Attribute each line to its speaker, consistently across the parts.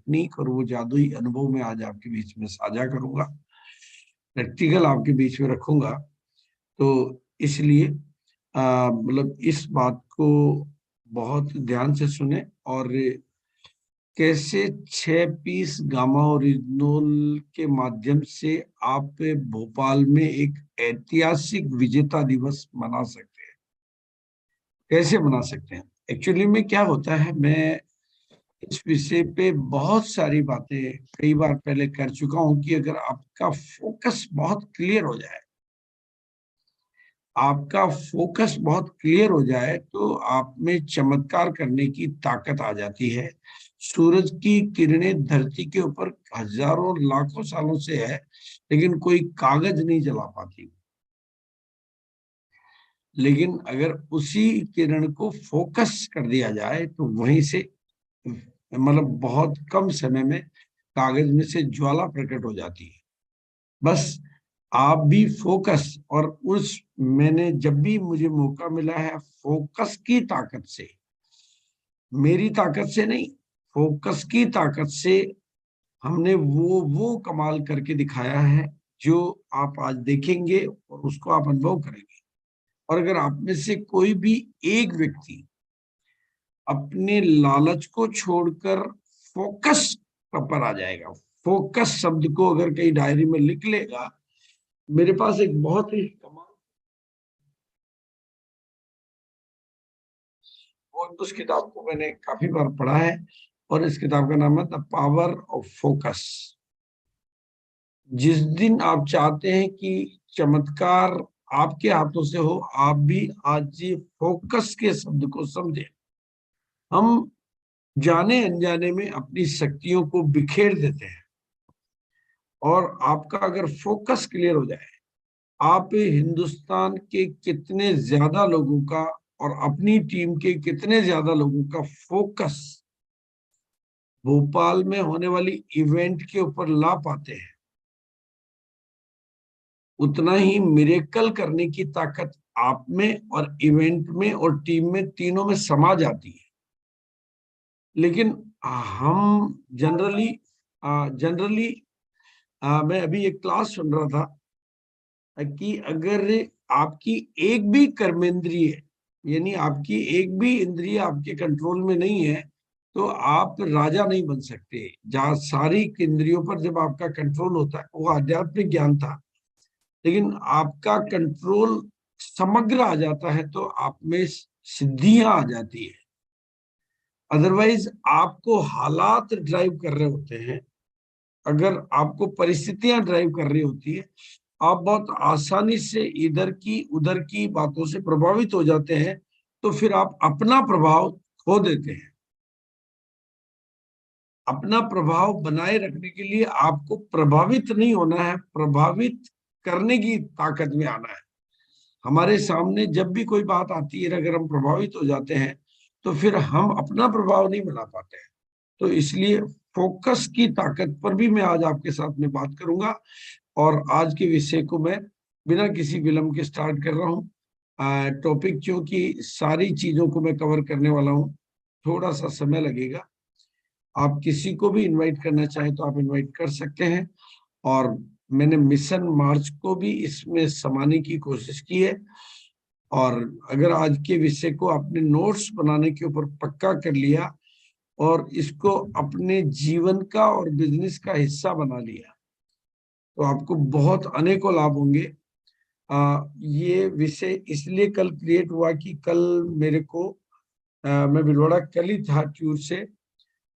Speaker 1: Technique और वो जादुई अनुभव मैं आज आपके बीच में साझा करूंगा, प्रैक्टिकल आपके बीच में रखूंगा। तो इसलिए मतलब इस बात को बहुत ध्यान से सुने, और कैसे 6 पीस गामा ओरिजिनोल के माध्यम से आप भोपाल में एक ऐतिहासिक विजेता दिवस मना सकते हैं। कैसे मना सकते हैं? एक्चुअली में क्या होता है, मैं इस विषय पे बहुत सारी बातें कई बार पहले कर चुका हूं कि अगर आपका फोकस बहुत क्लियर हो जाए, आपका फोकस बहुत क्लियर हो जाए, तो आप में चमत्कार करने की ताकत आ जाती है। सूरज की किरणें धरती के ऊपर हजारों लाखों सालों से है, लेकिन कोई कागज नहीं जला पाती। लेकिन अगर उसी किरण को फोकस कर दिया जाए तो वहीं से मतलब बहुत कम समय में कागज में से ज्वाला प्रकट हो जाती है। बस आप भी फोकस, और उस मैंने जब भी मुझे मौका मिला है फोकस की ताकत से, मेरी ताकत से नहीं, फोकस की ताकत से हमने वो कमाल करके दिखाया है जो आप आज देखेंगे और उसको आप अनुभव करेंगे। और अगर आप में से कोई भी एक व्यक्ति अपने लालच को छोड़कर फोकस पर आ जाएगा, फोकस शब्द को अगर कहीं डायरी में लिख लेगा, मेरे पास एक बहुत ही कमाल, और उस किताब को मैंने काफी बार पढ़ा है, और इस किताब का नाम है द पावर ऑफ फोकस। जिस दिन आप चाहते हैं कि चमत्कार आपके हाथों से हो, आप भी आज ये फोकस के शब्द को समझें। हम जाने अनजाने में अपनी शक्तियों को बिखेर देते हैं, और आपका अगर फोकस क्लियर हो जाए, आप हिंदुस्तान के कितने ज्यादा लोगों का और अपनी टीम के कितने ज्यादा लोगों का फोकस भोपाल में होने वाली इवेंट के ऊपर ला पाते हैं, उतना ही मिरेकल करने की ताकत आप में और इवेंट में और टीम में, तीनों में समा जाती है। लेकिन हम जनरली जनरली मैं अभी एक क्लास सुन रहा था कि अगर आपकी एक भी कर्मेंद्रिय, यानी आपकी एक भी इंद्रिय आपके कंट्रोल में नहीं है, तो आप राजा नहीं बन सकते। जहाँ सारी इंद्रियों पर जब आपका कंट्रोल होता है, वो आध्यात्मिक ज्ञान था, लेकिन आपका कंट्रोल समग्र आ जाता है तो आप में सिद्धियां आ जाती है। अदरवाइज आपको हालात ड्राइव कर रहे होते हैं, अगर आपको परिस्थितियां ड्राइव कर रही होती है, आप बहुत आसानी से इधर की उधर की बातों से प्रभावित हो जाते हैं, तो फिर आप अपना प्रभाव खो देते हैं। अपना प्रभाव बनाए रखने के लिए आपको प्रभावित नहीं होना है, प्रभावित करने की ताकत में आना है। हमारे सामने जब भी कोई बात आती है, अगर हम प्रभावित हो जाते हैं, तो फिर हम अपना प्रभाव नहीं बना पाते हैं। तो इसलिए फोकस की ताकत पर भी मैं आज आपके साथ में बात करूंगा, और आज के विषय को मैं बिना किसी विलंब के स्टार्ट कर रहा हूँ। टॉपिक क्योंकि सारी चीजों को मैं कवर करने वाला हूँ, थोड़ा सा समय लगेगा। आप किसी को भी इनवाइट करना चाहें तो आप इनवाइट कर सकते हैं, और मैंने मिशन मार्च को भी इसमें समाने की कोशिश की है। और अगर आज के विषय को आपने नोट्स बनाने के ऊपर पक्का कर लिया और इसको अपने जीवन का और बिजनेस का हिस्सा बना लिया, तो आपको बहुत अनेकों लाभ होंगे। ये विषय इसलिए कल क्रिएट हुआ कि कल मेरे को मैं भिलवाड़ा कल ही था टूर से,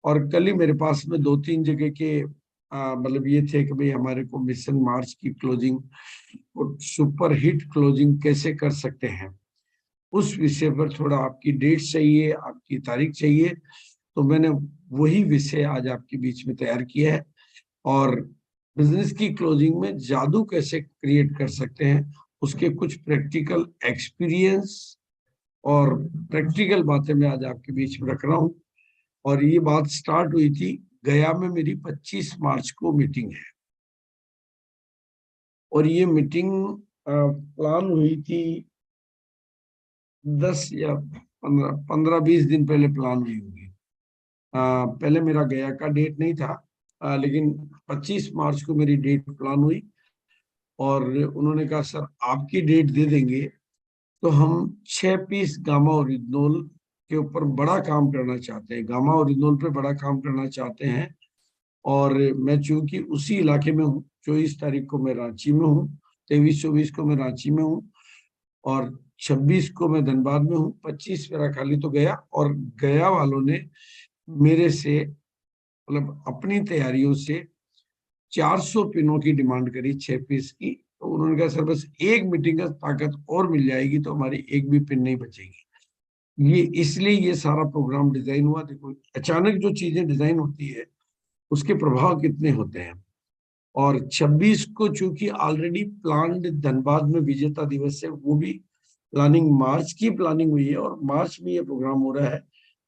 Speaker 1: और कल ही मेरे पास में 2-3 जगह के मतलब ये थे कि भाई हमारे को मिशन मार्च की क्लोजिंग और सुपर हिट क्लोजिंग कैसे कर सकते हैं, उस विषय पर थोड़ा आपकी डेट चाहिए, आपकी तारीख चाहिए। तो मैंने वही विषय आज आपके बीच में तैयार किया है, और बिजनेस की क्लोजिंग में जादू कैसे क्रिएट कर सकते हैं, उसके कुछ प्रैक्टिकल एक्सपीरियंस और प्रैक्टिकल बातें मैं आज आपके बीच में रख रहा हूँ। और ये बात स्टार्ट हुई थी, गया में मेरी 25 मार्च को मीटिंग है, और ये मीटिंग प्लान हुई थी 10 या 15-20 दिन पहले प्लान हुई होगी। पहले मेरा गया का डेट नहीं था, लेकिन 25 मार्च को मेरी डेट प्लान हुई और उन्होंने कहा सर आपकी डेट दे देंगे तो हम 6 पीस गामा ओरिजिनोल के ऊपर बड़ा काम करना चाहते हैं, गामा ओरिजिनोल पे बड़ा काम करना चाहते हैं। और मैं चूंकि उसी इलाके में हूँ, 24 तारीख को मैं रांची में हूँ, 23-24 को मैं रांची में हूँ और 26 को मैं धनबाद में हूँ, 25 मेरा खाली तो गया। और गया वालों ने मेरे से मतलब अपनी तैयारियों से 400 पिनों की डिमांड करी, 6 पीस की। तो उन्होंने कहा सर बस एक मीटिंग का ताकत और मिल जाएगी तो हमारी एक भी पिन नहीं बचेगी। ये इसलिए ये सारा प्रोग्राम डिजाइन हुआ। देखो अचानक जो चीजें डिजाइन होती है उसके प्रभाव कितने होते हैं। और 26 को चूंकि ऑलरेडी प्लान्ड धनबाद में विजेता दिवस है, वो भी प्लानिंग मार्च की प्लानिंग हुई है और मार्च में ये प्रोग्राम हो रहा है।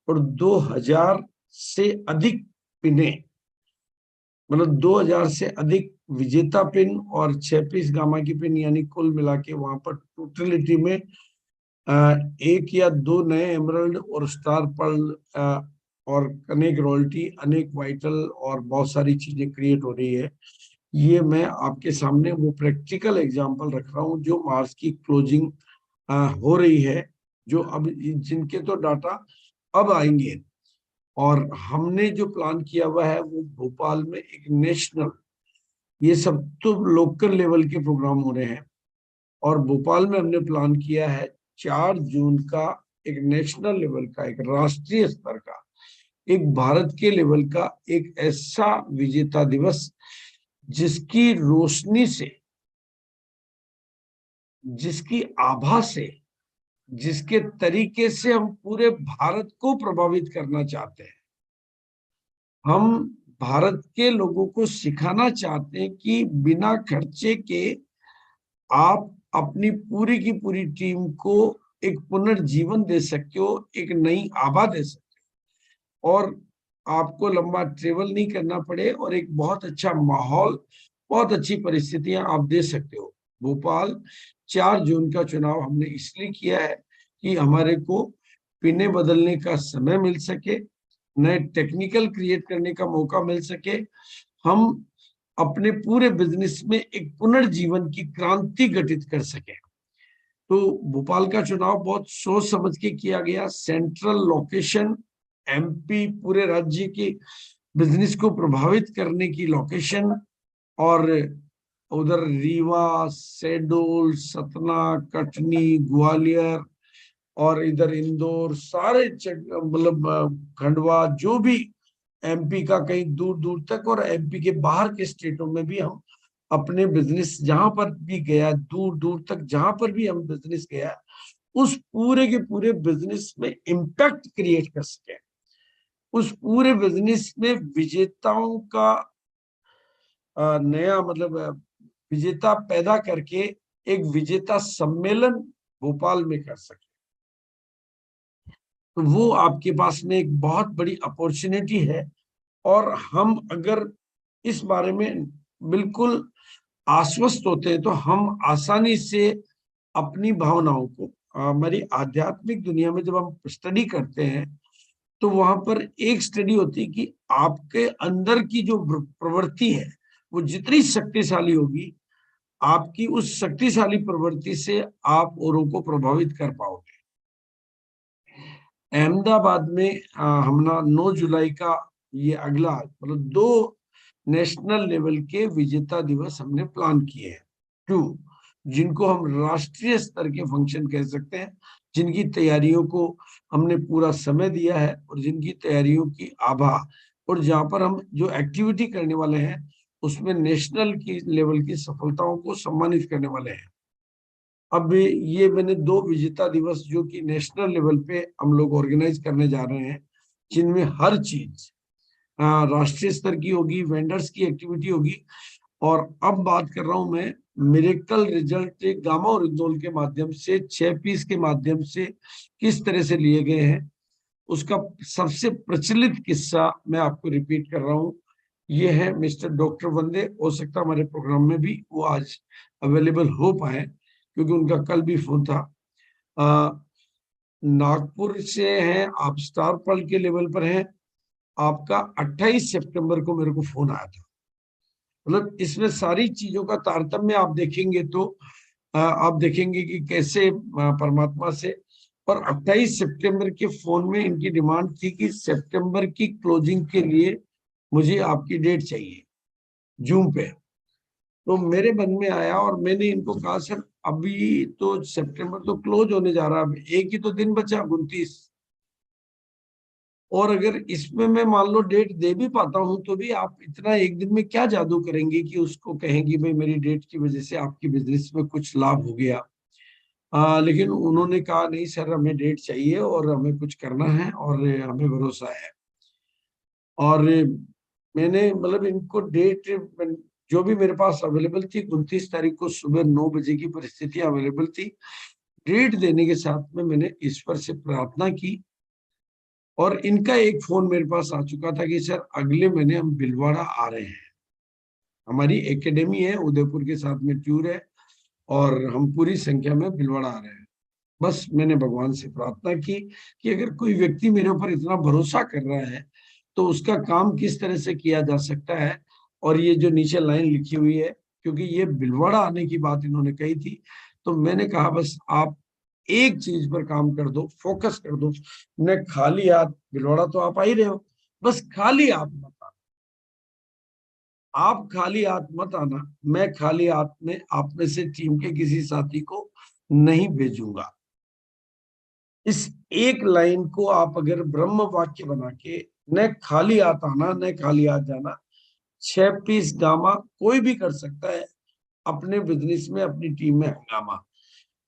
Speaker 1: और 2000 से अधिक पिने, मतलब 2000 से अधिक विजेता पिन और 6 पीस गामा की पिन, यानी कुल मिला के वहां पर टोटलिटी में एक या दो नए एमरल्ड और स्टार पर्ल और अनेक रॉयल्टी, अनेक वाइटल और बहुत सारी चीजें क्रिएट हो रही है। ये मैं आपके सामने वो प्रैक्टिकल एग्जांपल रख रहा हूँ जो मार्च की क्लोजिंग हो रही है, जो अब जिनके तो डाटा अब आएंगे। और हमने जो प्लान किया हुआ है वो भोपाल में एक नेशनल, ये सब तो लोकल लेवल के प्रोग्राम हो रहे हैं और भोपाल में हमने प्लान किया है 4 जून का एक नेशनल लेवल का, एक राष्ट्रीय स्तर का, एक भारत के लेवल का एक ऐसा विजेता दिवस जिसकी रोशनी से, जिसकी आभा से, जिसके तरीके से हम पूरे भारत को प्रभावित करना चाहते हैं। हम भारत के लोगों को सिखाना चाहते हैं कि बिना खर्चे के आप अपनी पूरी की पूरी टीम को एक पुनर्जीवन दे सकते हो, एक नई आभा दे सकते हो और आपको लंबा ट्रेवल नहीं करना पड़े और एक बहुत अच्छा माहौल, बहुत अच्छी परिस्थितियां आप दे सकते हो। भोपाल 4 जून का चुनाव हमने इसलिए किया है कि हमारे को पिने बदलने का समय मिल सके, नए टेक्निकल क्रिएट करने का मौका मिल सके, हम अपने पूरे बिजनेस में एक पुनर्जीवन की क्रांति घटित कर सके। तो भोपाल का चुनाव बहुत सोच समझ के किया गया। सेंट्रल लोकेशन, एमपी, पूरे राज्य की बिजनेस को प्रभावित करने की लोकेशन, और उधर रीवा, शहडोल, सतना, कटनी, ग्वालियर और इधर इंदौर, सारे मतलब खंडवा, जो भी एमपी का कहीं दूर दूर तक और एमपी के बाहर के स्टेटों में भी हम अपने बिजनेस जहां पर भी गया, दूर दूर तक जहां पर भी हम बिजनेस गया, उस पूरे के पूरे बिजनेस में इम्पैक्ट क्रिएट कर सके, उस पूरे बिजनेस में विजेताओं का नया मतलब विजेता पैदा करके एक विजेता सम्मेलन भोपाल में कर सके। तो वो आपके पास में एक बहुत बड़ी अपॉर्चुनिटी है। और हम अगर इस बारे में बिल्कुल आश्वस्त होते हैं तो हम आसानी से अपनी भावनाओं को, हमारी आध्यात्मिक दुनिया में जब हम स्टडी करते हैं तो वहां पर एक स्टडी होती है कि आपके अंदर की जो प्रवृत्ति है वो जितनी शक्तिशाली होगी, आपकी उस शक्तिशाली प्रवृत्ति से आप औरों को प्रभावित कर पाओगे। अहमदाबाद में हमने 9 जुलाई का ये अगला मतलब 2 नेशनल लेवल के विजेता दिवस हमने प्लान किए हैं, 2, जिनको हम राष्ट्रीय स्तर के फंक्शन कह सकते हैं, जिनकी तैयारियों को हमने पूरा समय दिया है और जिनकी तैयारियों की आभा और जहां पर हम जो एक्टिविटी करने वाले हैं उसमें नेशनल की लेवल की सफलताओं को सम्मानित करने वाले हैं। अब ये मैंने 2 विजेता दिवस जो कि नेशनल लेवल पे हम लोग ऑर्गेनाइज करने जा रहे हैं, जिनमें हर चीज राष्ट्रीय स्तर की होगी, वेंडर्स की एक्टिविटी होगी। और अब बात कर रहा हूं मैं मिरेकल रिजल्ट गामा ओरिजिनल के माध्यम से, 6 पीस के माध्यम से किस तरह से लिए गए हैं, उसका सबसे प्रचलित किस्सा मैं आपको रिपीट कर रहा हूँ। ये है मिस्टर डॉक्टर वंदे, हो सकता हमारे प्रोग्राम में भी वो आज अवेलेबल हो पाए क्योंकि उनका कल भी फोन था। नागपुर से हैं आप, स्टार पर्ल के लेवल पर हैं, आपका 28 सितंबर को मेरे को फोन आया था। मतलब इसमें सारी चीजों का तारतम्य आप देखेंगे तो आप देखेंगे कि कैसे परमात्मा से। और 28 सितंबर के फोन में इनकी डिमांड थी कि सितंबर की क्लोजिंग के लिए मुझे आपकी डेट चाहिए जूम पे। तो मेरे मन में आया और मैंने इनको कहा सर अभी तो सितंबर तो क्लोज होने जा रहा है, एक ही तो दिन बचा 29, और अगर इसमें मैं मान लो डेट दे भी पाता हूं तो भी आप इतना एक दिन में क्या जादू करेंगे कि उसको कहेंगे भाई मेरी डेट की वजह से आपकी बिजनेस में कुछ लाभ हो गया। लेकिन उन्होंने कहा नहीं सर हमें डेट चाहिए और हमें कुछ करना है और हमें भरोसा है। और मैंने मतलब इनको डेट जो भी मेरे पास अवेलेबल थी 29 तारीख को सुबह 9 बजे की परिस्थितियां अवेलेबल थी। डेट देने के साथ में मैंने ईश्वर से प्रार्थना की और इनका एक फोन मेरे पास आ चुका था कि सर अगले महीने हम भीलवाड़ा आ रहे हैं, हमारी एकेडमी है उदयपुर के साथ में टूर है और हम पूरी संख्या में भीलवाड़ा आ रहे हैं। बस मैंने भगवान से प्रार्थना की कि अगर कोई व्यक्ति मेरे ऊपर इतना भरोसा कर रहा है तो उसका काम किस तरह से किया जा सकता है। और ये जो नीचे लाइन लिखी हुई है, क्योंकि ये भीलवाड़ा आने की बात इन्होंने कही थी, तो मैंने कहा बस आप एक चीज पर काम कर दो, फोकस कर दो। न खाली हाथ, भीलवाड़ा तो आप आ ही रहे हो, बस खाली हाथ मत आना। आप खाली हाथ मत आना, मैं खाली हाथ में आप में से टीम के किसी साथी को नहीं भेजूंगा। इस एक लाइन को आप अगर ब्रह्म वाक्य बना के, न खाली हाथ आना न खाली हाथ जाना, 6 पीस गामा कोई भी कर सकता है अपने बिजनेस में अपनी टीम में हंगामा।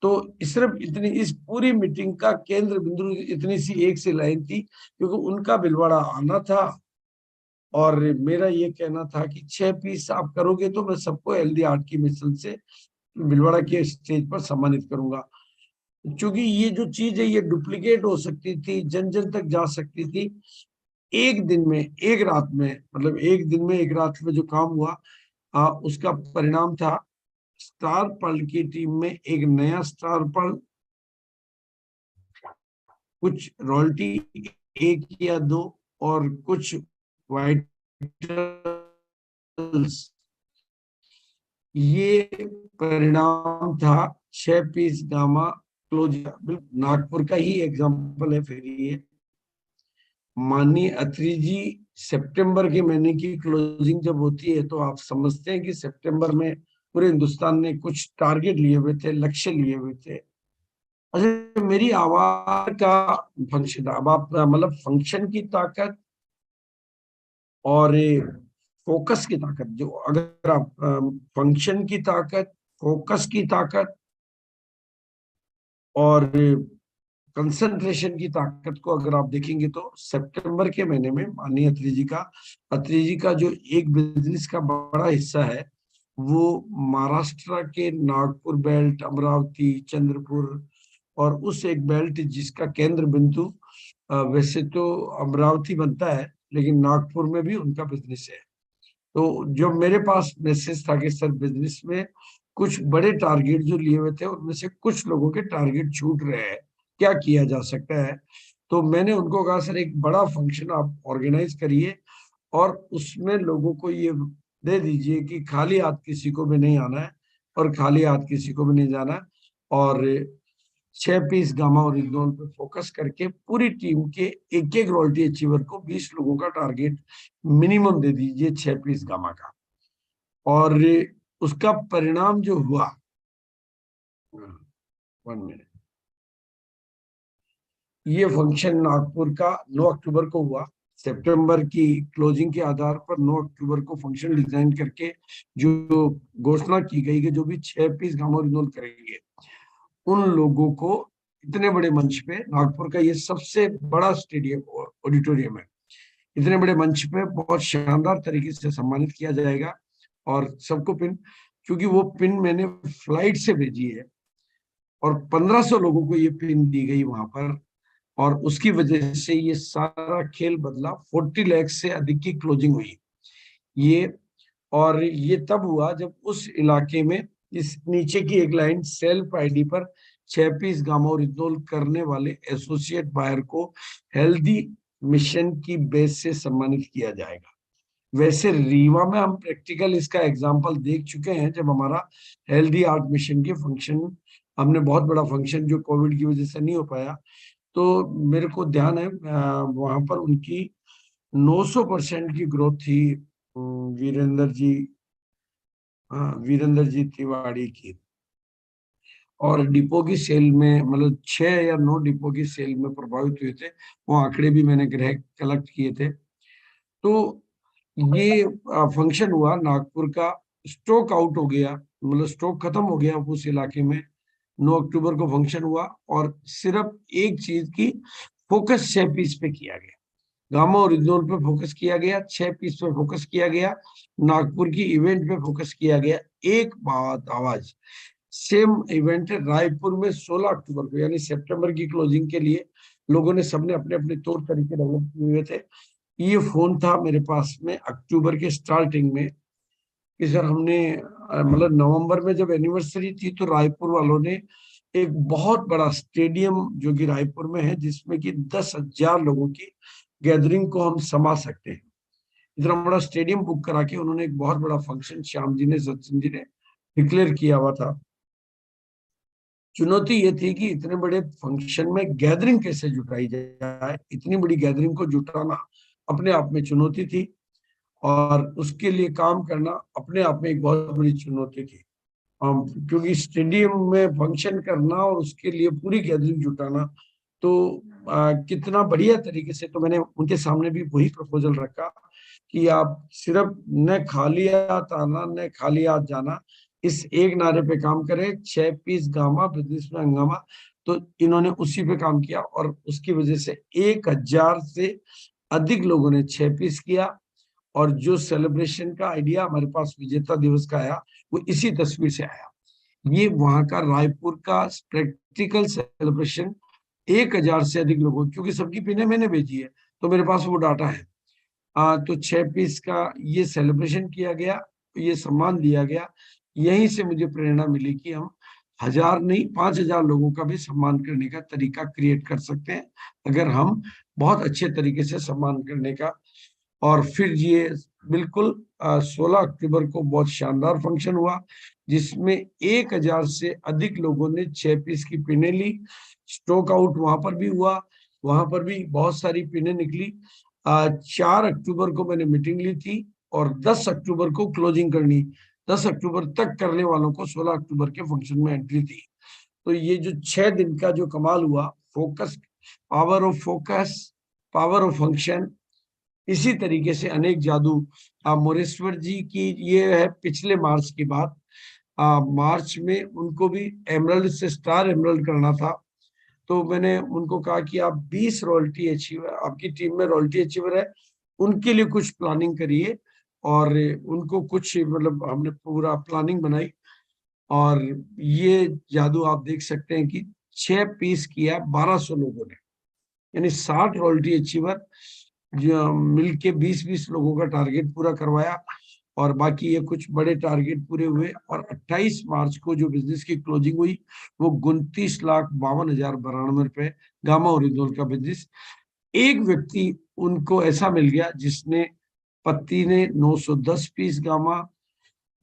Speaker 1: तो सिर्फ इतनी इस पूरी मीटिंग का केंद्र बिंदु इतनी सी एक सी लाइन थी, क्योंकि उनका भिलवाड़ा आना था और मेरा ये कहना था कि 6 पीस आप करोगे तो मैं सबको हेल्दी आर्ट की मिशन से भिलवाड़ा के स्टेज पर सम्मानित करूंगा। क्योंकि ये जो चीज है ये डुप्लीकेट हो सकती थी, जन जन तक जा सकती थी। एक दिन में एक रात में, मतलब एक दिन में एक रात में जो काम हुआ उसका परिणाम था स्टार पर्ल की टीम में एक नया स्टार पर्ल, कुछ रॉयल्टी एक या दो, और कुछ वाइट, ये परिणाम था 6 पीस गामा क्लोज। नागपुर का ही एग्जांपल है फिर ये। माननीय अत्री जी, सितंबर के महीने की क्लोजिंग जब होती है तो आप समझते हैं कि सितंबर में पूरे हिंदुस्तान ने कुछ टारगेट लिए हुए थे, लक्ष्य लिए हुए थे। अच्छा, मेरी आवाज का फंक्शन, अब आप मतलब फंक्शन की ताकत और फोकस की ताकत, जो अगर आप फंक्शन की ताकत, फोकस की ताकत और कंसंट्रेशन की ताकत को अगर आप देखेंगे तो सितंबर के महीने में माननीय अत्री जी का जो एक बिजनेस का बड़ा हिस्सा है वो महाराष्ट्र के नागपुर बेल्ट, अमरावती, चंद्रपुर और उस एक बेल्ट जिसका केंद्र बिंदु वैसे तो अमरावती बनता है लेकिन नागपुर में भी उनका बिजनेस है। तो जो मेरे पास मैसेज था कि सर बिजनेस में कुछ बड़े टारगेट जो लिए हुए थे उनमें से कुछ लोगों के टारगेट छूट रहे हैं, क्या किया जा सकता है। तो मैंने उनको कहा सर एक बड़ा फंक्शन आप ऑर्गेनाइज करिए और उसमें लोगों को ये दे दीजिए कि खाली हाथ किसी को भी नहीं आना है और खाली हाथ किसी को भी नहीं जाना है। और 6 पीस गामा ओरिजिनल पे फोकस करके पूरी टीम के एक एक रॉयल्टी अचीवर को 20 लोगों का टारगेट मिनिमम दे दीजिए 6 पीस गामा का। और उसका परिणाम जो हुआ, 1 मिनट, ये फंक्शन नागपुर का 9 अक्टूबर को हुआ। सितंबर की क्लोजिंग के आधार पर 9 अक्टूबर को फंक्शन डिजाइन करके जो घोषणा की गई कि जो भी 6 पीस गामा ओरिजिनल करेंगे उन लोगों को इतने बड़े मंच पे, नागपुर का ये सबसे बड़ा स्टेडियम ऑडिटोरियम है, इतने बड़े मंच पे बहुत शानदार तरीके से सम्मानित किया जाएगा। और सबको पिन, क्योंकि वो पिन मैंने फ्लाइट से भेजी है और 1500 लोगों को ये पिन दी गई वहां पर, और उसकी वजह से ये सारा खेल बदला। 40 लाख से अधिक की क्लोजिंग हुई ये। और ये तब हुआ जब उस इलाके में इस नीचे की एक लाइन सेल्फ आईडी पर 6 पीस गामा ओरिजिनल करने वाले एसोसिएट बायर को हेल्दी मिशन की बेस से सम्मानित किया जाएगा। वैसे रीवा में हम प्रैक्टिकल इसका एग्जाम्पल देख चुके हैं, जब हमारा हेल्दी आर्ट मिशन के फंक्शन, हमने बहुत बड़ा फंक्शन जो कोविड की वजह से नहीं हो पाया, तो मेरे को ध्यान है वहां पर उनकी 900% की ग्रोथ थी। वीरेंद्र जी, हाँ वीरेंद्र जी तिवाड़ी की। और डिपो की सेल में मतलब 6 या 9 डिपो की सेल में प्रभावित हुए थे। वो आंकड़े भी मैंने ग्रह कलेक्ट किए थे। तो ये फंक्शन हुआ नागपुर का, स्टॉक आउट हो गया, मतलब स्टॉक खत्म हो गया उस इलाके में। 9 अक्टूबर को फंक्शन हुआ और सिर्फ एक चीज की फोकस 6 पीस पे किया गया। गामा ओरिजिनल पे फोकस किया गया, 6 पीस पे फोकस किया गया, नागपुर की इवेंट पे फोकस किया गया। एक बात आवाज, सेम इवेंट है रायपुर में 16 अक्टूबर को, यानी सितंबर की क्लोजिंग के लिए लोगों ने सबने अपने अपने तौर तरीके डेवलप किए हुए थे। ये फोन था मेरे पास में अक्टूबर के स्टार्टिंग में कि सर हमने मतलब नवंबर में जब एनिवर्सरी थी तो रायपुर वालों ने एक बहुत बड़ा स्टेडियम जो कि रायपुर में है, जिसमें कि 10,000 लोगों की गैदरिंग को हम समा सकते हैं, इतना बड़ा स्टेडियम बुक करा के उन्होंने एक बहुत बड़ा फंक्शन श्याम जी ने, सचिन जी ने डिक्लेयर किया हुआ था। चुनौती ये थी कि इतने बड़े फंक्शन में गैदरिंग कैसे जुटाई जाए, इतनी बड़ी गैदरिंग को जुटाना अपने आप में चुनौती थी, और उसके लिए काम करना अपने आप में एक बहुत बड़ी चुनौती थी। क्योंकि स्टेडियम में फंक्शन करना और उसके लिए पूरी गैदरिंग जुटाना, तो कितना बढ़िया तरीके से, तो मैंने उनके सामने भी वही प्रपोजल रखा कि आप सिर्फ न खाली हाथ आना न खाली हाथ जाना, इस एक नारे पे काम करें, 6 पीस गामा बिजनेस में हंगामा। तो इन्होंने उसी पे काम किया और उसकी वजह से 1,000 से अधिक लोगों ने 6 पीस किया। और जो सेलिब्रेशन का आइडिया हमारे पास विजेता दिवस का आया, वो इसी तस्वीर से आया। ये वहां का रायपुर का प्रैक्टिकल सेलिब्रेशन, 1,000 से अधिक लोगों, क्योंकि सबकी पिने मैंने भेजी है तो मेरे पास वो डाटा है। तो 6 पीस का ये सेलिब्रेशन किया गया, ये सम्मान दिया गया। यहीं से मुझे प्रेरणा मिली कि हम 1,000 नहीं 5,000 लोगों का भी सम्मान करने का तरीका क्रिएट कर सकते हैं, अगर हम बहुत अच्छे तरीके से सम्मान करने का। और फिर ये बिल्कुल 16 अक्टूबर को बहुत शानदार फंक्शन हुआ, जिसमें 1,000 से अधिक लोगों ने 6 पीस की पिने ली। स्टॉक आउट वहां पर भी हुआ, वहां पर भी बहुत सारी पिने निकली। 4 अक्टूबर को मैंने मीटिंग ली थी और 10 अक्टूबर को क्लोजिंग करनी, 10 अक्टूबर तक करने वालों को 16 अक्टूबर के फंक्शन में एंट्री थी। तो ये जो 6 दिन का जो कमाल हुआ, focus, power of focus, power of function, इसी तरीके से अनेक जादू। मोरेश्वर जी की ये है पिछले मार्च की बात। मार्च में उनको भी एमरल्ड से स्टार एमरल्ड करना था, तो मैंने उनको कहा कि आप 20 रॉयल्टी अचीवर, आपकी टीम में रॉयल्टी अचीवर है, उनके लिए कुछ प्लानिंग करिए। और उनको कुछ मतलब हमने पूरा प्लानिंग बनाई, और ये जादू आप देख सकते हैं कि 6 पीस किया 1,200 लोगों ने, यानी 60 रॉयल्टी अचीवर जो मिलके 20-20 लोगों का टारगेट पूरा करवाया। और बाकी ये कुछ बड़े टारगेट पूरे हुए, और 28 मार्च को जो बिजनेस की क्लोजिंग हुई वो 29,52,092 रुपए, गामा ओरिजिनल का बिजनेस। एक व्यक्ति उनको ऐसा मिल गया जिसने, पति ने 910 पीस गामा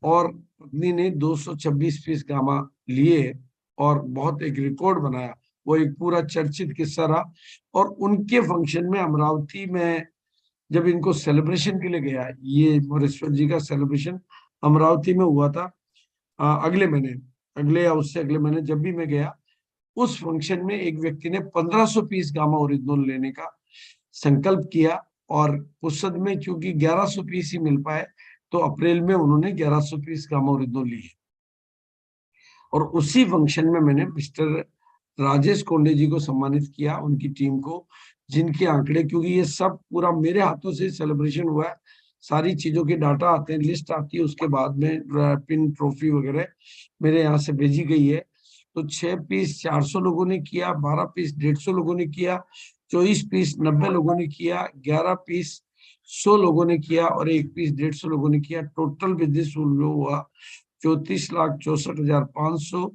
Speaker 1: और पत्नी ने 226 पीस गामा लिए, और बहुत एक रिकॉर्ड बनाया। वो एक पूरा चर्चित किस्सा रहा। और उनके फंक्शन में अमरावती में जब इनको सेलिब्रेशन के लिए गया, ये मोरेश्वर जी का सेलिब्रेशन अमरावती में हुआ था अगले महीने, अगले या उससे अगले महीने जब भी मैं गया, उस फंक्शन में एक व्यक्ति ने 1,500 पीस गामा ओरिजिनल लेने का संकल्प किया। और उस सद में क्योंकि 1,100 पीस ही मिल पाए, तो अप्रैल में उन्होंने 1,100 पीस गामा ओरिजिनल लिए। और उसी फंक्शन में मैंने मिस्टर राजेश कोंडे जी को सम्मानित किया, उनकी टीम को, जिनके आंकड़े, क्योंकि ये सब पूरा मेरे हाथों से सेलिब्रेशन हुआ है, सारी चीजों के डाटा आते हैं, लिस्ट आती है, उसके बाद में पिन ट्रॉफी वगैरह मेरे यहाँ से भेजी गई है। तो 6 पीस 400 लोगों ने किया, 12 पीस 150 लोगों ने किया, 24 पीस 90 लोगों ने किया, 11 पीस 100 लोगों ने किया, और 1 पीस 150 लोगों ने किया। टोटल बिजनेस हुआ 34,64,500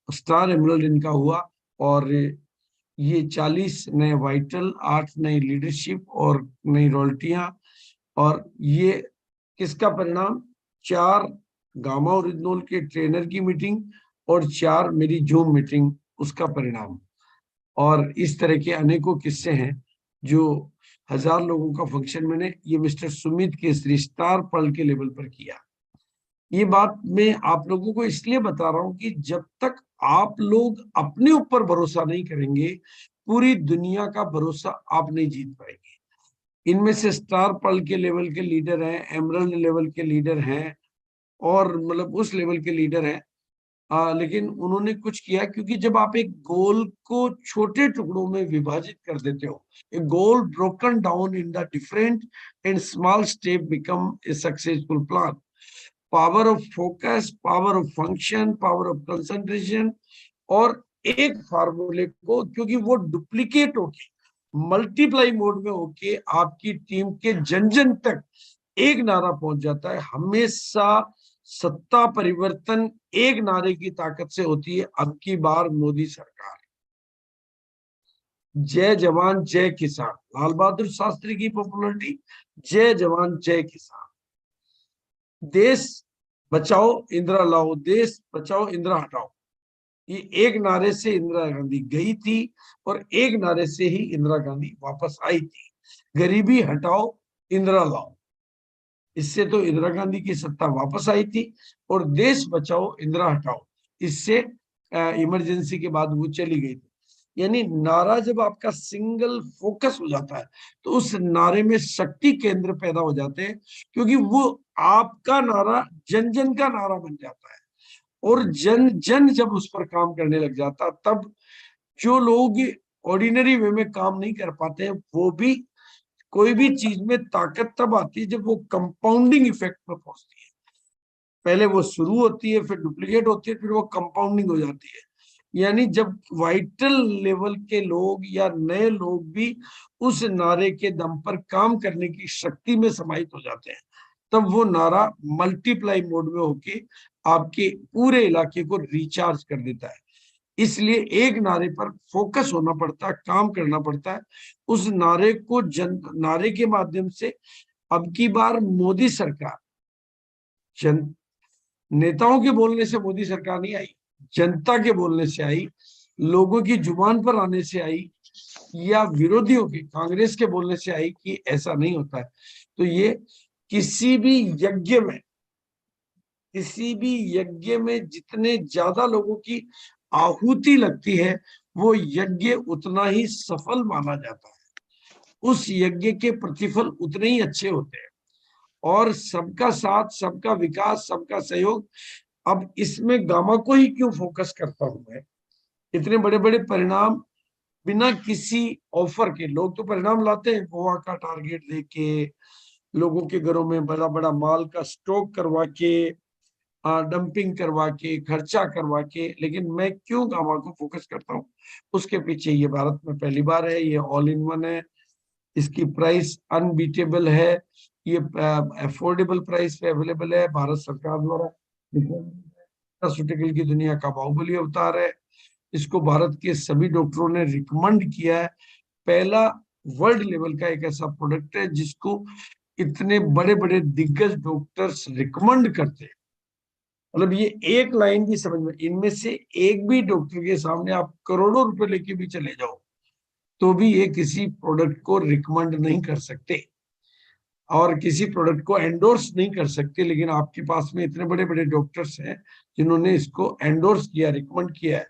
Speaker 1: स्टार एमरल्ड इनका हुआ। और ये 40 नए वाइटल, 8 नई लीडरशिप और नई रॉयल्टियां, और ये किसका परिणाम? 4 गामा ओरिजिनल के ट्रेनर की मीटिंग और 4 मेरी जूम मीटिंग, उसका परिणाम। और इस तरह के अनेकों किस्से हैं जो 1000 लोगों का फंक्शन मैंने ये mister Sumit Kesari star pearl के लेवल पर किया। ये बात मैं आप लोगों को इसलिए बता रहा हूं कि जब तक आप लोग अपने ऊपर भरोसा नहीं करेंगे, पूरी दुनिया का भरोसा आप नहीं जीत पाएंगे। इनमें से स्टार पर्ल के लेवल के लीडर हैं, एमरल्ड लेवल के लीडर हैं, और मतलब उस लेवल के लीडर हैं। लेकिन उन्होंने कुछ किया, क्योंकि जब आप एक गोल को छोटे टुकड़ों में विभाजित कर देते हो, a goal broken down in the different and small step become a successful plan. Power of focus, power of function, power of concentration, और एक फार्मूले को, क्योंकि वो डुप्लीकेट होके मल्टीप्लाई मोड में होके आपकी टीम के जन जन तक एक नारा पहुंच जाता है। हमेशा सत्ता परिवर्तन एक नारे की ताकत से होती है। अब की बार मोदी सरकार, जय जवान जय किसान, लाल बहादुर शास्त्री की पॉपुलरिटी, जय जवान जय किसान। देश बचाओ इंदिरा लाओ, देश बचाओ इंदिरा हटाओ, ये एक नारे से इंदिरा गांधी गई थी और एक नारे से ही इंदिरा गांधी वापस आई थी। गरीबी हटाओ इंदिरा लाओ, इससे तो इंदिरा गांधी की सत्ता वापस आई थी। और देश बचाओ इंदिरा हटाओ, इससे इमरजेंसी के बाद वो चली गई थी। यानी नारा जब आपका सिंगल फोकस हो जाता है तो उस नारे में शक्ति केंद्र पैदा हो जाते हैं, क्योंकि वो आपका नारा जन जन का नारा बन जाता है। और जन जन जब उस पर काम करने लग जाता, तब जो लोग ऑर्डिनरी वे में काम नहीं कर पाते हैं, वो भी, कोई भी चीज में ताकत तब आती है जब वो कंपाउंडिंग इफेक्ट पर पहुंचती है। पहले वो शुरू होती है, फिर डुप्लीकेट होती है, फिर वो कंपाउंडिंग हो जाती है। यानी जब वाइटल लेवल के लोग या नए लोग भी उस नारे के दम पर काम करने की शक्ति में समाहित हो जाते हैं, तब वो नारा मल्टीप्लाई मोड में होके आपके पूरे इलाके को रिचार्ज कर देता है। इसलिए एक नारे पर फोकस होना पड़ता है, काम करना पड़ता है। उस नारे को नारे के माध्यम से अब की बार मोदी सरकार, जन नेताओं के बोलने से मोदी सरकार नहीं आई, जनता के बोलने से आई, लोगों की जुबान पर आने से आई, या विरोधियों के कांग्रेस के बोलने से आई कि ऐसा नहीं होता है। तो ये किसी भी यज्ञ में, किसी भी यज्ञ में जितने ज्यादा लोगों की आहुति लगती है, वो यज्ञ उतना ही सफल माना जाता है, उस यज्ञ के प्रतिफल उतने ही अच्छे होते हैं। और सबका साथ, सबका विकास, सबका सहयोग। अब इसमें गामा को ही क्यों फोकस करता हूं मैं? इतने बड़े बड़े परिणाम बिना किसी ऑफर के, लोग तो परिणाम लाते हैं गोवा का टारगेट देके, लोगों के घरों में बड़ा बड़ा माल का स्टॉक करवा के, डंपिंग करवा के, खर्चा करवा के, लेकिन मैं क्यों गामा को फोकस करता हूँ? उसके पीछे ये भारत में पहली बार है, ये ऑल इन वन है, इसकी प्राइस अनबीटेबल है, ये अफोर्डेबल प्राइस पे अवेलेबल है, भारत सरकार द्वारा फार्मास्यूटिकल की दुनिया का बाहुबली अवतार है। इसको भारत के सभी डॉक्टरों ने रिकमेंड किया है। पहला वर्ल्ड लेवल का एक ऐसा प्रोडक्ट है जिसको इतने बड़े बड़े दिग्गज डॉक्टर्स रिकमेंड करते हैं। मतलब ये एक लाइन भी समझ में, इनमें से एक भी डॉक्टर के सामने आप करोड़ों रुपए लेके भी चले जाओ तो भी ये किसी प्रोडक्ट को रिकमेंड नहीं कर सकते और किसी प्रोडक्ट को एंडोर्स नहीं कर सकते। लेकिन आपके पास में इतने बड़े बड़े डॉक्टर्स हैं जिन्होंने इसको एंडोर्स किया, रिकमेंड किया है।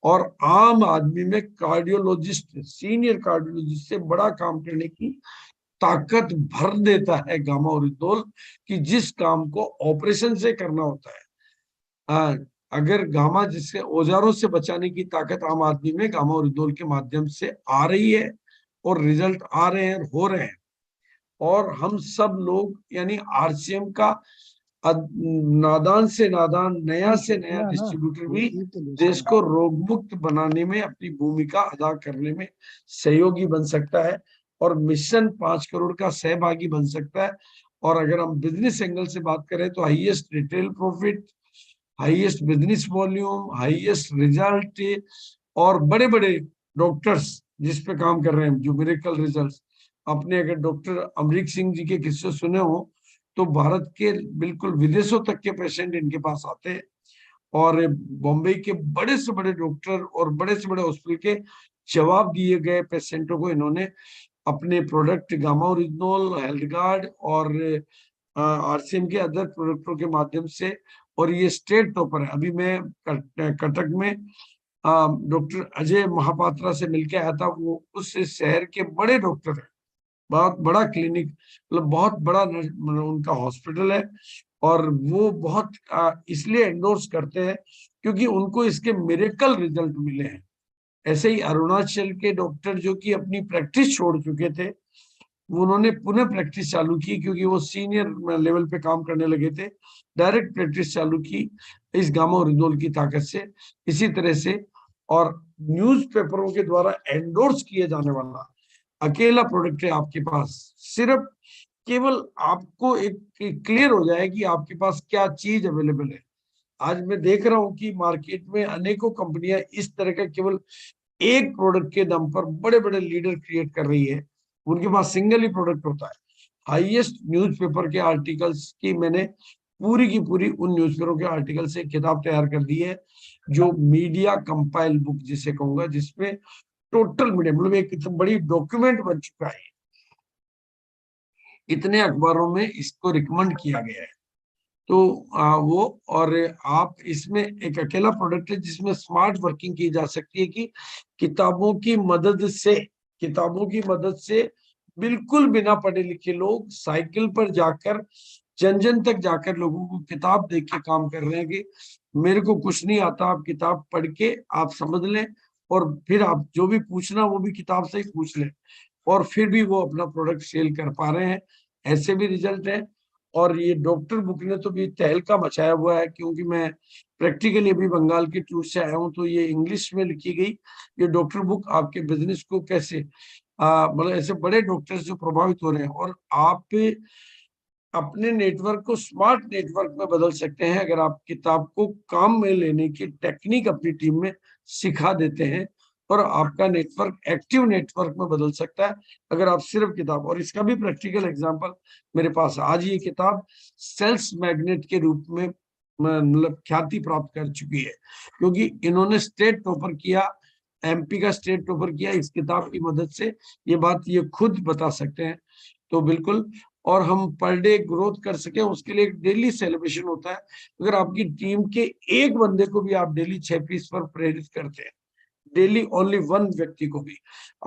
Speaker 1: और आम आदमी में कार्डियोलॉजिस्ट, सीनियर कार्डियोलॉजिस्ट से बड़ा काम करने की ताकत भर देता है गामा ओरिजोल, कि जिस काम को ऑपरेशन से करना होता है, अगर गामा जिससे औजारों से बचाने की ताकत आम आदमी में गामा ओरिजोल के माध्यम से आ रही है, और रिजल्ट आ रहे हैं, हो रहे हैं। और हम सब लोग, यानी आरसीएम का नादान से नादान, नया से नया डिस्ट्रीब्यूटर भी देश को रोग मुक्त बनाने में अपनी भूमिका अदा करने में सहयोगी बन सकता है, और मिशन 5 करोड़ का सहभागी बन सकता है। और अगर हम बिजनेस एंगल से बात करें तो highest retail profit, highest business volume, highest result, और बड़े बड़े डॉक्टर्स जिस पे काम कर रहे हैं, जो मिरेकल रिजल्ट्स, आपने अगर डॉक्टर अमरीक सिंह जी के किस्से सुने हो तो भारत के बिल्कुल विदेशों तक के पेशेंट इनके पास आते हैं। और बॉम्बे के बड़े से बड़े डॉक्टर और बड़े से बड़े हॉस्पिटल के जवाब दिए गए पेशेंटों को इन्होंने अपने product gamma original, health guard और आरसीएम के अदर प्रोडक्टों के माध्यम से, और ये स्टेट टॉपर है। अभी मैं कटक में डॉक्टर अजय महापात्रा से मिलके आया था। वो उस शहर के बड़े डॉक्टर हैं, बहुत बड़ा क्लिनिक, मतलब बहुत बड़ा मतलब उनका हॉस्पिटल है। और वो बहुत इसलिए एंडोर्स करते हैं क्योंकि उनको इसके मिरेकल रिजल्ट मिले हैं। ऐसे ही अरुणाचल के डॉक्टर जो कि अपनी प्रैक्टिस छोड़ चुके थे, वो उन्होंने पुनः प्रैक्टिस चालू की क्योंकि वो सीनियर लेवल पे काम करने लगे थे। डायरेक्ट प्रैक्टिस चालू की इस गामा ओरिजिनल की ताकत से। इसी तरह से और न्यूज़पेपरों के द्वारा एंडोर्स किए जाने वाला अकेला प्रोडक्ट है आपके पास। सिर्फ केवल आपको एक क्लियर हो जाए कि आपके पास क्या चीज अवेलेबल है। आज मैं देख रहा हूं कि मार्केट में अनेकों कंपनियां इस तरह का केवल एक प्रोडक्ट के दम पर बड़े बड़े लीडर क्रिएट कर रही है। उनके पास सिंगल ही प्रोडक्ट होता है। हाईएस्ट न्यूज़पेपर के आर्टिकल्स की मैंने पूरी की पूरी उन न्यूज़पेपरों के आर्टिकल से किताब तैयार कर दी है, जो मीडिया कंपाइल बुक जिसे कहूंगा, जिसमें टोटल मीडिया मतलब एक बड़ी डॉक्यूमेंट बन चुका है। इतने अखबारों में इसको रिकमेंड किया गया है। तो वो और आप इसमें एक अकेला प्रोडक्ट है जिसमें स्मार्ट वर्किंग की जा सकती है कि किताबों की मदद से, किताबों की मदद से बिल्कुल बिना पढ़े लिखे लोग साइकिल पर जाकर जन जन तक जाकर लोगों को किताब देख के काम कर रहे हैं कि मेरे को कुछ नहीं आता, आप किताब पढ़ के आप समझ लें और फिर आप जो भी पूछना वो भी किताब से ही पूछ लें, और फिर भी वो अपना प्रोडक्ट सेल कर पा रहे हैं। ऐसे भी रिजल्ट है। और ये डॉक्टर बुक ने तो भी तहलका मचाया हुआ है, क्योंकि मैं प्रैक्टिकली अभी बंगाल के टूर से आया हूँ, तो ये इंग्लिश में लिखी गई ये डॉक्टर बुक आपके बिजनेस को कैसे मतलब ऐसे बड़े डॉक्टर्स जो प्रभावित हो रहे हैं, और आप अपने नेटवर्क को स्मार्ट नेटवर्क में बदल सकते हैं अगर आप किताब को काम में लेने की टेक्निक अपनी टीम में सिखा देते हैं। और आपका नेटवर्क एक्टिव नेटवर्क में बदल सकता है अगर आप सिर्फ किताब, और इसका भी प्रैक्टिकल एग्जांपल मेरे पास आज ये किताब सेल्स मैग्नेट के रूप में मतलब ख्याति प्राप्त कर चुकी है, क्योंकि इन्होंने स्टेट टॉपर किया, एमपी का स्टेट टॉपर किया इस किताब की मदद से। ये बात ये खुद बता सकते हैं। तो बिल्कुल, और हम पर डे ग्रोथ कर सके उसके लिए एक डेली सेलिब्रेशन होता है। अगर आपकी टीम के एक बंदे को भी आप डेली 6 पीस पर प्रेरित करते हैं, डेली ओनली वन व्यक्ति को भी,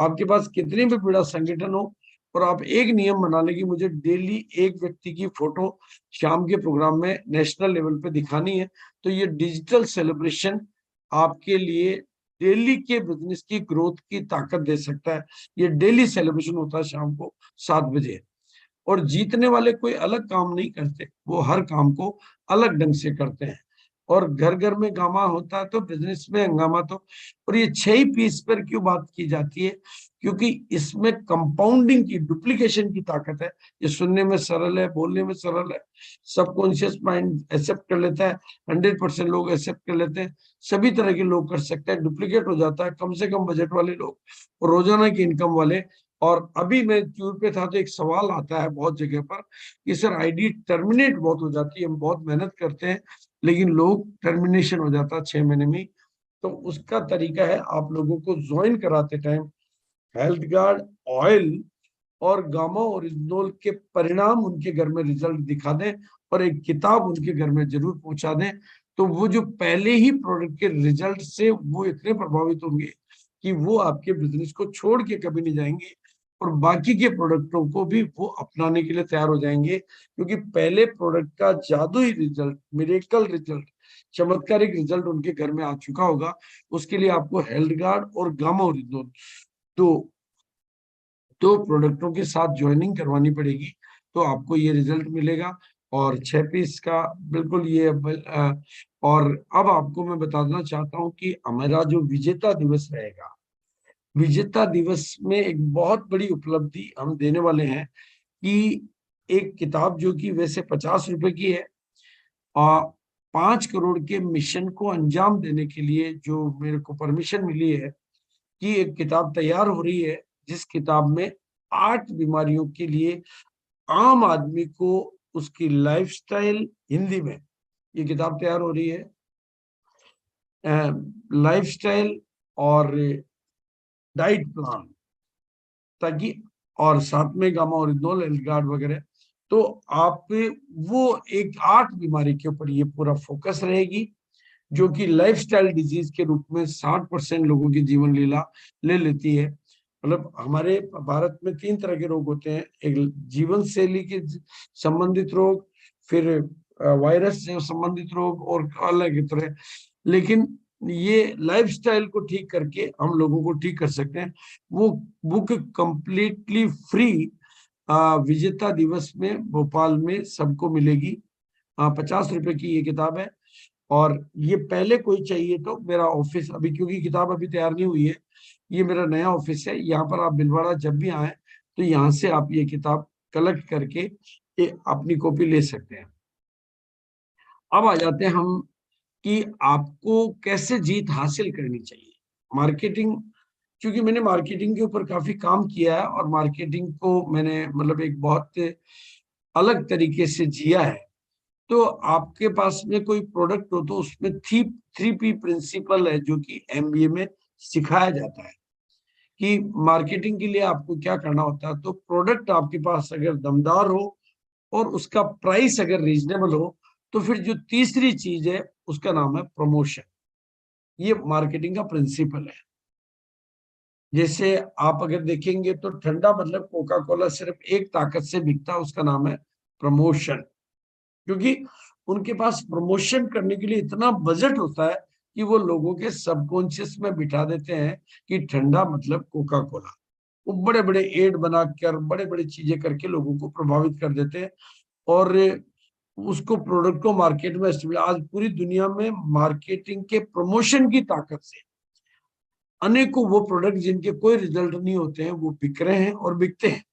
Speaker 1: आपके पास कितनी भी बड़ा संगठन हो, और आप एक नियम बना लें कि मुझे डेली एक व्यक्ति की फोटो शाम के प्रोग्राम में नेशनल लेवल पे दिखानी है, तो ये डिजिटल सेलिब्रेशन आपके लिए डेली के बिजनेस की ग्रोथ की ताकत दे सकता है। ये डेली सेलिब्रेशन होता है शाम को 7 बजे। और जीतने वाले कोई अलग काम नहीं करते, वो हर काम को अलग ढंग से करते हैं। और घर घर में गामा होता है तो बिजनेस में हंगामा। तो और ये 6 पीस पर क्यों बात की जाती है, क्योंकि इसमें कंपाउंडिंग की, डुप्लीकेशन की ताकत है। ये सुनने में सरल है, बोलने में सरल है, सबकॉन्शियस माइंड एक्सेप्ट कर लेता है, 100% लोग एक्सेप्ट कर लेते हैं, सभी तरह के लोग कर सकते हैं। डुप्लीकेट हो जाता है कम से कम बजट वाले लोग और रोजाना की इनकम वाले। और अभी मैं टूर पे था तो एक सवाल आता है बहुत जगह पर कि सर आईडी टर्मिनेट बहुत हो जाती है, हम बहुत मेहनत करते हैं लेकिन लोग टर्मिनेशन हो जाता है 6 महीने में। तो उसका तरीका है, आप लोगों को ज्वाइन कराते टाइम हेल्थ गार्ड ऑयल और गामा ओरिजिनल के परिणाम उनके घर में रिजल्ट दिखा दें और एक किताब उनके घर में जरूर पहुंचा दें। तो वो जो पहले ही प्रोडक्ट के रिजल्ट से वो इतने प्रभावित होंगे कि वो आपके बिजनेस को छोड़ के कभी नहीं जाएंगे, और बाकी के प्रोडक्टों को भी वो अपनाने के लिए तैयार हो जाएंगे, क्योंकि पहले प्रोडक्ट का जादुई रिजल्ट, मिरेकल रिजल्ट, चमत्कारिक रिजल्ट उनके घर में आ चुका होगा। उसके लिए आपको हेल्थ गार्ड और गामा ओरिजिनल तो दो प्रोडक्टों के साथ ज्वाइनिंग करवानी पड़ेगी, तो आपको ये रिजल्ट मिलेगा। और 6 पीस का बिल्कुल ये और अब आपको मैं बताना चाहता हूँ कि हमारा जो विजेता दिवस रहेगा, विजेता दिवस में एक बहुत बड़ी उपलब्धि हम देने वाले हैं कि एक किताब जो कि वैसे 50 रुपए की है, और 5 करोड़ के मिशन को अंजाम देने के लिए जो मेरे को परमिशन मिली है, कि एक किताब तैयार हो रही है जिस किताब में 8 बीमारियों के लिए आम आदमी को उसकी लाइफस्टाइल हिंदी में ये किताब तैयार हो रही है, लाइफस्टाइल और डाइट प्लान, ताकि और साथ में गामा ओरिजिनल एल्गार्ड वगैरह। तो आप वो एक 8 बीमारी के ऊपर ये पूरा फोकस रहेगी, जो कि लाइफस्टाइल डिजीज के रूप में 60% लोगों की जीवन लीला ले लेती है। मतलब हमारे भारत में 3 तरह के रोग होते हैं, एक जीवन शैली के संबंधित रोग, फिर वायरस से संबंधित रोग और अलग तरह। लेकिन ये लाइफस्टाइल को ठीक करके हम लोगों को ठीक कर सकते हैं। वो बुक कंप्लीटली फ्री विजेता दिवस में भोपाल में सबको मिलेगी। 50 रुपए की ये किताब है। और ये पहले कोई चाहिए तो मेरा ऑफिस अभी, क्योंकि किताब अभी तैयार नहीं हुई है, ये मेरा नया ऑफिस है, यहाँ पर आप भिलवाड़ा जब भी आए तो यहाँ से आप ये किताब कलेक्ट करके अपनी कॉपी ले सकते हैं। अब आ जाते हैं हम कि आपको कैसे जीत हासिल करनी चाहिए। मार्केटिंग, क्योंकि मैंने मार्केटिंग के ऊपर काफी काम किया है और मार्केटिंग को मैंने मतलब एक बहुत अलग तरीके से जिया है। तो आपके पास में कोई प्रोडक्ट हो तो उसमें 3P प्रिंसिपल है जो कि एमबीए में सिखाया जाता है कि मार्केटिंग के लिए आपको क्या करना होता है। तो प्रोडक्ट आपके पास अगर दमदार हो और उसका प्राइस अगर रीजनेबल हो, तो फिर जो तीसरी चीज है उसका नाम है प्रमोशन। ये मार्केटिंग का प्रिंसिपल है। जैसे आप अगर देखेंगे तो ठंडा मतलब कोका कोला सिर्फ एक ताकत से बिकता है, उसका नाम है प्रमोशन। क्योंकि उनके पास प्रमोशन करने के लिए इतना बजट होता है कि वो लोगों के सबकॉन्शियस में बिठा देते हैं कि ठंडा मतलब कोका कोला। वो बड़े बड़े एड बनाकर बड़े बड़े चीजें करके लोगों को प्रभावित कर देते हैं और उसको प्रोडक्ट को मार्केट में आज पूरी दुनिया में मार्केटिंग के प्रमोशन की ताकत से अनेकों वो प्रोडक्ट जिनके कोई रिजल्ट नहीं होते हैं वो बिक रहे हैं और बिकते हैं।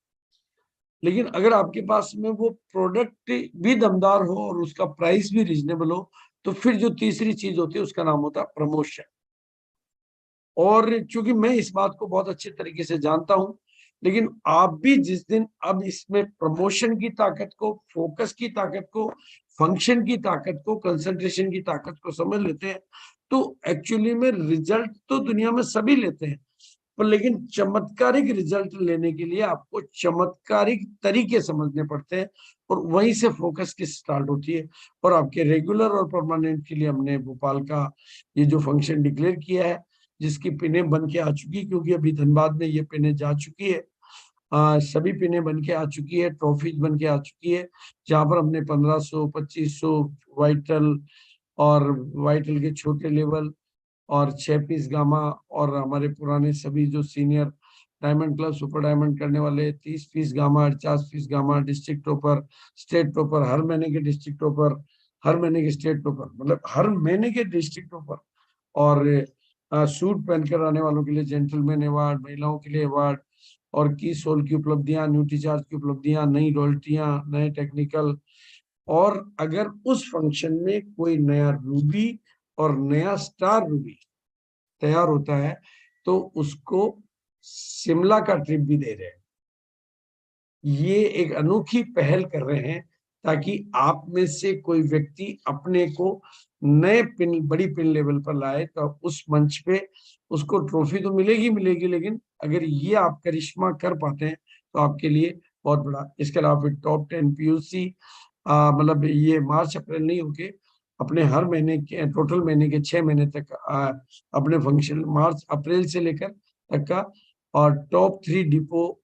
Speaker 1: लेकिन अगर आपके पास में वो प्रोडक्ट भी दमदार हो और उसका प्राइस भी रीजनेबल हो, तो फिर जो तीसरी चीज होती है उसका नाम होता है प्रमोशन। और चूंकि मैं इस बात को बहुत अच्छे तरीके से जानता हूं, लेकिन आप भी जिस दिन अब इसमें प्रमोशन की ताकत को, फोकस की ताकत को, फंक्शन की ताकत को, कंसंट्रेशन की ताकत को समझ लेते हैं, तो एक्चुअली में रिजल्ट तो दुनिया में सभी लेते हैं, पर लेकिन चमत्कारिक रिजल्ट लेने के लिए आपको चमत्कारिक तरीके समझने पड़ते हैं। और वहीं से फोकस की स्टार्ट होती है। और आपके रेगुलर और परमानेंट के लिए हमने भोपाल का ये जो फंक्शन डिक्लेयर किया है, जिसकी पिनें बन के आ चुकी, क्योंकि अभी धनबाद में ये पिनें जा चुकी है, सभी पिनें बन के आ चुकी है, ट्रॉफीज बन के आ चुकी है, जहां पर हमने 1500 2500 वाइटल और वाइटल के छोटे लेवल और 6 पीस गामा और हमारे पुराने सभी जो senior diamond club super diamond करने वाले 30 पीस गामा, 50 पीस गामा, डिस्ट्रिक्ट टॉपर, स्टेट टॉपर, हर महीने के डिस्ट्रिक्ट टॉपर, हर महीने के स्टेट टॉपर, मतलब हर महीने के डिस्ट्रिक्ट टॉपर, और सूट पहनकर आने वालों के लिए जेंटलमैन अवार्ड, महिलाओं के लिए अवार्ड, और की सोल की उपलब्धियां, न्यूट्री चार्ज की उपलब्धियां, नई रॉयल्टियां, नए टेक्निकल। और अगर उस फंक्शन में कोई नया रूबी और नया स्टार रूबी तैयार होता है तो उसको शिमला का ट्रिप भी दे रहे हैं। ये एक अनोखी पहल कर रहे हैं ताकि आप में से कोई व्यक्ति अपने को नए पिन, बड़ी पिन लेवल पर लाए, तो उस मंच पे उसको ट्रॉफी तो मिलेगी मिलेगी, लेकिन अगर ये आप करिश्मा कर पाते हैं तो आपके लिए बहुत बड़ा। इसके अलावा फिर टॉप 10 पीयूसी, मतलब ये मार्च अप्रैल नहीं होके अपने हर महीने के टोटल महीने के 6 महीने तक अपने फंक्शन मार्च अप्रैल से लेकर तक का, और टॉप 3 डिपो।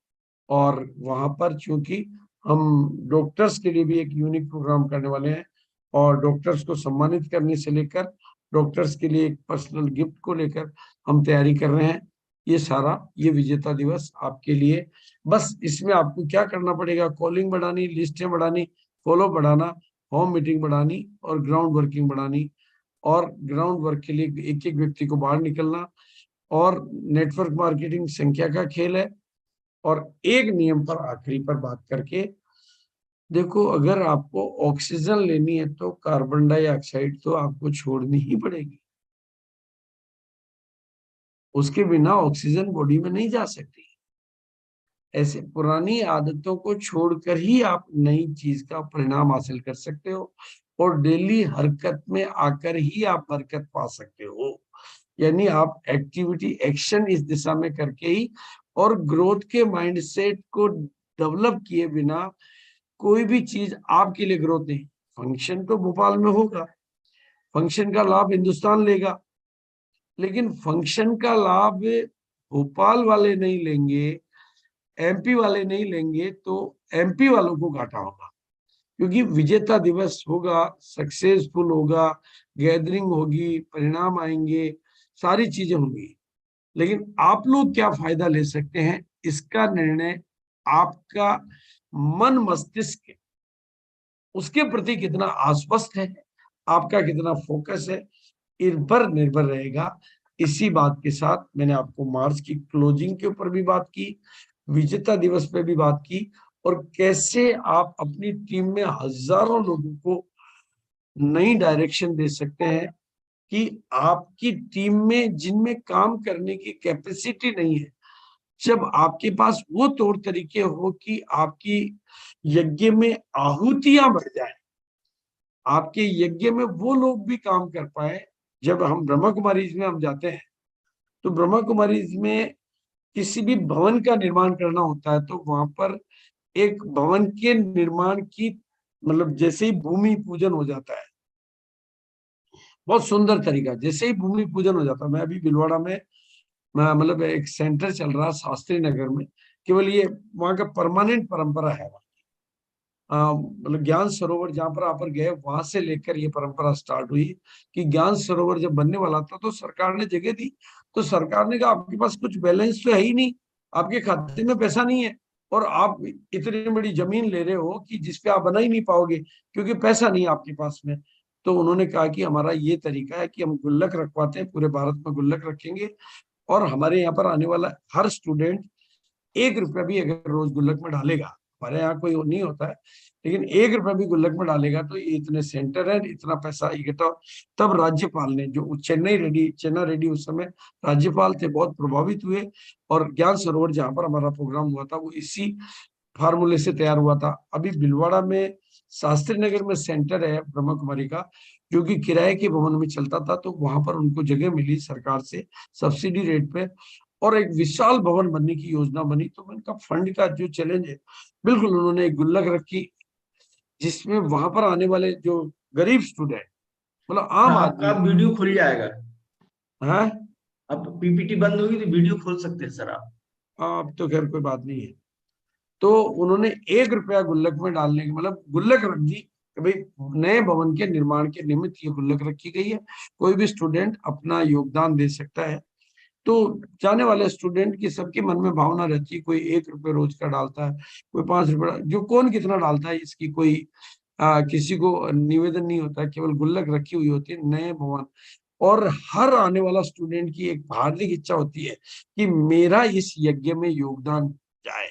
Speaker 1: और वहां पर चूंकि हम डॉक्टर्स के लिए भी एक यूनिक प्रोग्राम करने वाले हैं, और डॉक्टर्स को सम्मानित करने से लेकर डॉक्टर्स के लिए एक पर्सनल गिफ्ट को लेकर हम तैयारी कर रहे हैं। ये सारा ये विजेता दिवस आपके लिए। बस इसमें आपको क्या करना पड़ेगा, कॉलिंग बढ़ानी, लिस्टें बढ़ानी, फॉलो बढ़ाना, होम मीटिंग बढ़ानी और ग्राउंड वर्किंग बढ़ानी। और ग्राउंड वर्क के लिए एक एक व्यक्ति को बाहर निकलना, और नेटवर्क मार्केटिंग संख्या का खेल है। और एक नियम पर आखिरी पर बात करके देखो, अगर आपको ऑक्सीजन लेनी है तो कार्बन डाइऑक्साइड तो आपको छोड़नी ही पड़ेगी। उसके बिना ऑक्सीजन बॉडी में नहीं जा सकती। ऐसे पुरानी आदतों को छोड़कर ही आप नई चीज का परिणाम हासिल कर सकते हो, और डेली हरकत में आकर ही आप बरकत पा सकते हो। यानी आप एक्टिविटी एक्शन इस दिशा में करके ही, और ग्रोथ के माइंडसेट को डेवलप किए बिना कोई भी चीज आपके लिए ग्रोथ नहीं। फंक्शन तो भोपाल में होगा, फंक्शन का लाभ हिंदुस्तान लेगा, लेकिन फंक्शन का लाभ भोपाल वाले नहीं लेंगे, एमपी वाले नहीं लेंगे, तो एमपी वालों को घाटा होगा। क्योंकि विजेता दिवस होगा, सक्सेसफुल होगा, गैदरिंग होगी, परिणाम आएंगे, सारी चीजें होंगी, लेकिन आप लोग क्या फायदा ले सकते हैं, इसका निर्णय आपका मन मस्तिष्क उसके प्रति कितना आश्वस्त है, आपका कितना फोकस है, इन पर निर्भर रहेगा। इसी बात के साथ मैंने आपको मार्च की क्लोजिंग के ऊपर भी बात की, विजेता दिवस पे भी बात की, और कैसे आप अपनी टीम में हजारों लोगों को नई डायरेक्शन दे सकते हैं कि आपकी टीम में जिनमें काम करने की कैपेसिटी नहीं है, जब आपके पास वो तौर तरीके हो कि आपकी यज्ञ में आहुतियां बढ़ जाए, आपके यज्ञ में वो लोग भी काम कर पाए। जब हम ब्रह्मा कुमारीज में हम जाते हैं, तो ब्रह्मा कुमारीज में किसी भी भवन का निर्माण करना होता है, तो वहां पर एक भवन के निर्माण की मतलब जैसे ही भूमि पूजन हो जाता है, बहुत सुंदर तरीका, जैसे ही भूमि पूजन हो जाता है। मैं अभी भीलवाड़ा में मतलब एक सेंटर चल रहा शास्त्री नगर में, केवल ये वहां का परमानेंट परंपरा है। मतलब ज्ञान सरोवर जहां पर आप गए, वहां से लेकर ये परंपरा स्टार्ट हुई कि ज्ञान सरोवर जब बनने वाला था तो सरकार ने जगह दी, तो सरकार ने कहा आपके पास कुछ बैलेंस तो है ही नहीं, आपके खाते में पैसा नहीं है, और आप इतनी बड़ी जमीन ले रहे हो कि जिसपे आप बना ही नहीं पाओगे क्योंकि पैसा नहीं है आपके पास में। तो उन्होंने कहा कि हमारा ये तरीका है कि हम गुल्लक रखवाते हैं, पूरे भारत में गुल्लक रखेंगे, और हमारे यहाँ पर आने वाला हर स्टूडेंट 1 रुपया भी अगर रोज गुल्लक में डालेगा, हमारे यहाँ कोई नहीं होता है, लेकिन 1 रुपया भी गुल्लक में डालेगा तो ये इतने सेंटर है, इतना पैसा इकट्ठा। तब राज्यपाल ने, जो चेन्नई रेड्डी उस समय राज्यपाल थे, बहुत प्रभावित हुए, और ज्ञान सरोवर जहां पर हमारा प्रोग्राम हुआ था वो इसी फार्मूले से तैयार हुआ था। अभी भीलवाड़ा में शास्त्री नगर में सेंटर है ब्रह्मा कुमारी का, जो कि किराए के भवन में चलता था, तो वहां पर उनको जगह मिली सरकार से सब्सिडी रेट पे, और एक विशाल भवन बनने की योजना बनी। तो मैंने कहा फंड का जो चैलेंज है, बिल्कुल उन्होंने एक गुल्लक रखी, जिसमें वहां पर आने वाले जो गरीब स्टूडेंट, मतलब आम
Speaker 2: आपका
Speaker 1: आदमी
Speaker 2: वीडियो खुल जाएगा।
Speaker 1: है।
Speaker 2: अब पीपीटी बंद होगी तो वीडियो खोल सकते हैं सर आप।
Speaker 1: अब तो खैर कोई बात नहीं है। तो उन्होंने 1 रुपया गुल्लक में डालने की मतलब गुल्लक रख दी कि भाई नए भवन के निर्माण के निमित्त ये गुल्लक रखी गई है, कोई भी स्टूडेंट अपना योगदान दे सकता है। तो जाने वाले स्टूडेंट की सबके मन में भावना रहती है, कोई 1 रुपये रोज का डालता है, कोई 5 रुपये, जो कौन कितना डालता है इसकी कोई किसी को निवेदन नहीं होता, केवल गुल्लक रखी हुई होती है नए भवन। और हर आने वाला स्टूडेंट की एक हार्दिक इच्छा होती है कि मेरा इस यज्ञ में योगदान जाए,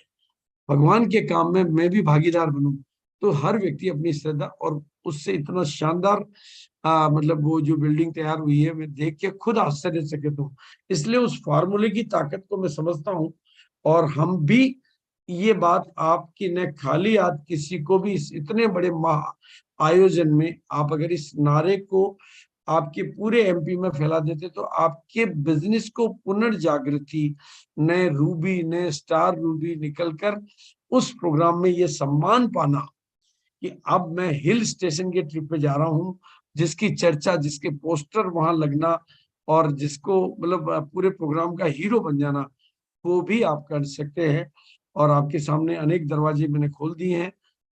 Speaker 1: भगवान के काम में मैं भी भागीदार बनूं। तो हर व्यक्ति अपनी श्रद्धा, और उससे इतना शानदार मतलब वो जो बिल्डिंग तैयार हुई है, मैं देख के खुद आश्चर्यचकित हूँ। इसलिए उस फार्मूले की ताकत को मैं समझता हूँ, और हम भी ये बात आपकी न खाली हाथ किसी को भी इस इतने बड़े महा आयोजन में आप अगर इस नारे को आपके पूरे एमपी में फैला देते, तो आपके बिजनेस को पुनर्जागृति, नए रूबी, नए स्टार रूबी निकलकर उस प्रोग्राम में ये सम्मान पाना कि अब मैं हिल स्टेशन के ट्रिप पे जा रहा हूँ, जिसकी चर्चा, जिसके पोस्टर वहां लगना, और जिसको मतलब पूरे प्रोग्राम का हीरो बन जाना, वो भी आप कर सकते हैं। और आपके सामने अनेक दरवाजे मैंने खोल दिए हैं,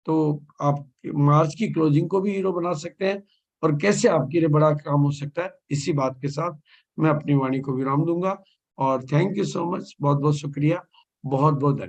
Speaker 1: तो आप मार्च की क्लोजिंग को भी हीरो बना सकते हैं, और कैसे आपके लिए बड़ा काम हो सकता है। इसी बात के साथ मैं अपनी वाणी को विराम दूंगा, और थैंक यू सो मच, बहुत बहुत शुक्रिया, बहुत बहुत धन्यवाद।